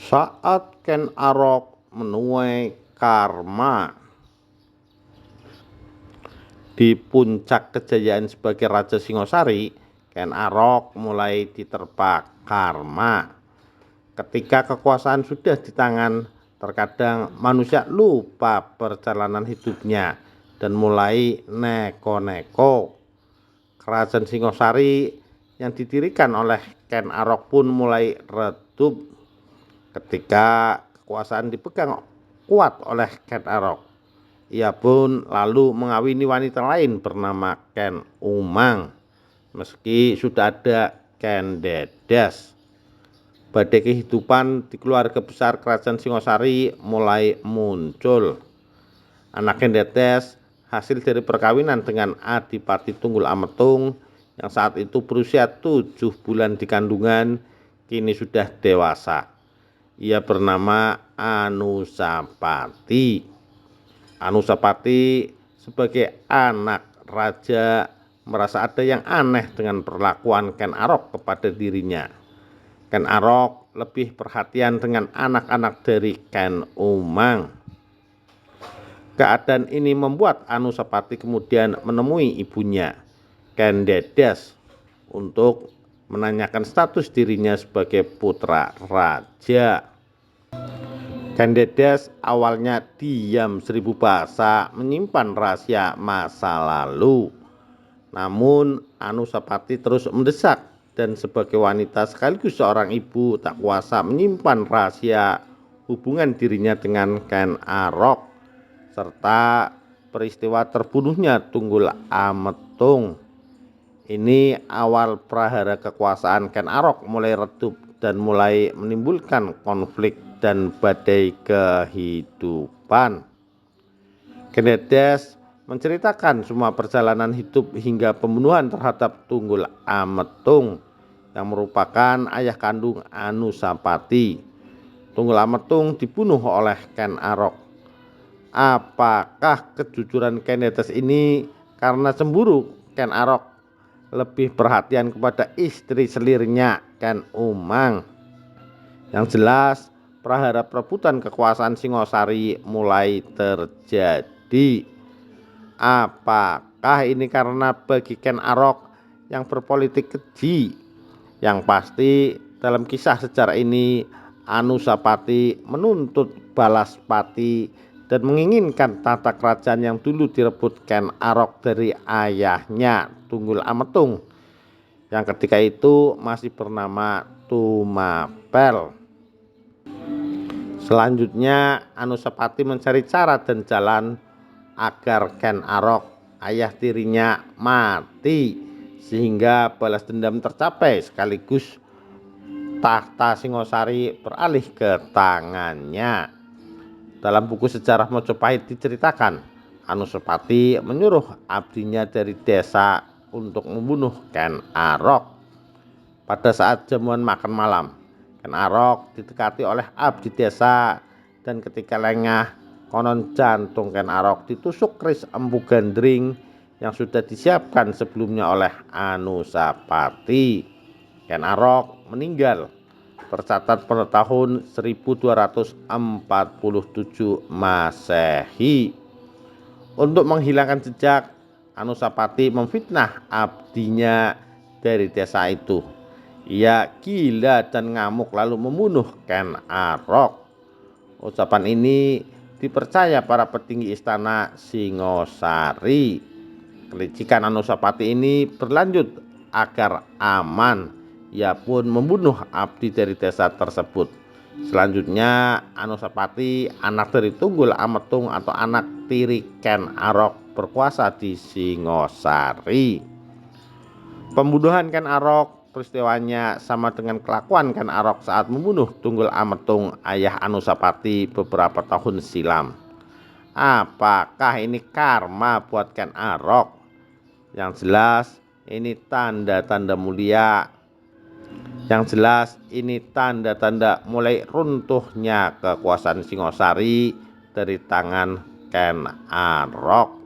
Saat Ken Arok menuai karma di puncak kejayaan sebagai Raja Singosari, Ken Arok mulai diterpa karma. Ketika kekuasaan sudah di tangan, terkadang manusia lupa perjalanan hidupnya dan mulai neko-neko. Kerajaan Singosari yang didirikan oleh Ken Arok pun mulai redup ketika kekuasaan dipegang kuat oleh Ken Arok. Ia pun lalu mengawini wanita lain bernama Ken Umang, meski sudah ada Ken Dedes. Badai kehidupan di keluarga besar kerajaan Singosari mulai muncul. Anak Ken Dedes hasil dari perkawinan dengan Adipati Tunggul Ametung yang saat itu berusia 7 bulan di kandungan, kini sudah dewasa. Ia bernama Anusapati. Anusapati sebagai anak raja merasa ada yang aneh dengan perlakuan Ken Arok kepada dirinya. Ken Arok lebih perhatian dengan anak-anak dari Ken Umang. Keadaan ini membuat Anusapati kemudian menemui ibunya, Ken Dedes, untuk menanyakan status dirinya sebagai putra raja. Ken Dedes awalnya diam seribu bahasa menyimpan rahasia masa lalu. Namun Anusapati terus mendesak, dan sebagai wanita sekaligus seorang ibu tak kuasa menyimpan rahasia hubungan dirinya dengan Ken Arok serta peristiwa terbunuhnya Tunggul Ametung. Ini awal prahara kekuasaan Ken Arok mulai redup dan mulai menimbulkan konflik dan badai kehidupan. Ken Dedes menceritakan semua perjalanan hidup hingga pembunuhan terhadap Tunggul Ametung yang merupakan ayah kandung Anusapati. Tunggul Ametung dibunuh oleh Ken Arok. Apakah kejujuran Ken Dedes ini karena cemburu Ken Arok lebih perhatian kepada istri selirnya Ken Umang? Yang jelas, prahara perebutan kekuasaan Singosari mulai terjadi. Apakah ini karena bagi Ken Arok yang berpolitik keji? Yang pasti dalam kisah sejarah ini Anusapati menuntut balas pati dan menginginkan tata kerajaan yang dulu direbut Ken Arok dari ayahnya Tunggul Ametung yang ketika itu masih bernama Tumapel. Selanjutnya Anusapati mencari cara dan jalan agar Ken Arok ayah tirinya mati sehingga balas dendam tercapai sekaligus tahta Singosari beralih ke tangannya. Dalam buku sejarah Mojopahit diceritakan Anusapati menyuruh abdinya dari desa untuk membunuh Ken Arok. Pada saat jamuan makan malam, Ken Arok didekati oleh abdi desa dan ketika lengah konon jantung Ken Arok ditusuk keris empu gandring yang sudah disiapkan sebelumnya oleh Anusapati. Ken Arok meninggal tercatat pada tahun 1247 Masehi. Untuk menghilangkan jejak, Anusapati memfitnah abdinya dari desa itu. Ia gila dan ngamuk lalu membunuh Ken Arok. Ucapan ini dipercaya para petinggi istana Singosari. Kelicikan Anusapati ini berlanjut agar aman. Ia pun membunuh abdi dari desa tersebut. Selanjutnya Anusapati, anak dari Tunggul Ametung atau anak tiri Ken Arok, berkuasa di Singosari. Pembunuhan Ken Arok peristiwanya sama dengan kelakuan Ken Arok saat membunuh Tunggul Ametung, ayah Anusapati, beberapa tahun silam. Apakah ini karma buat Ken Arok? Yang jelas ini tanda-tanda mulia. Yang jelas ini tanda-tanda mulai runtuhnya kekuasaan Singosari dari tangan Ken Arok.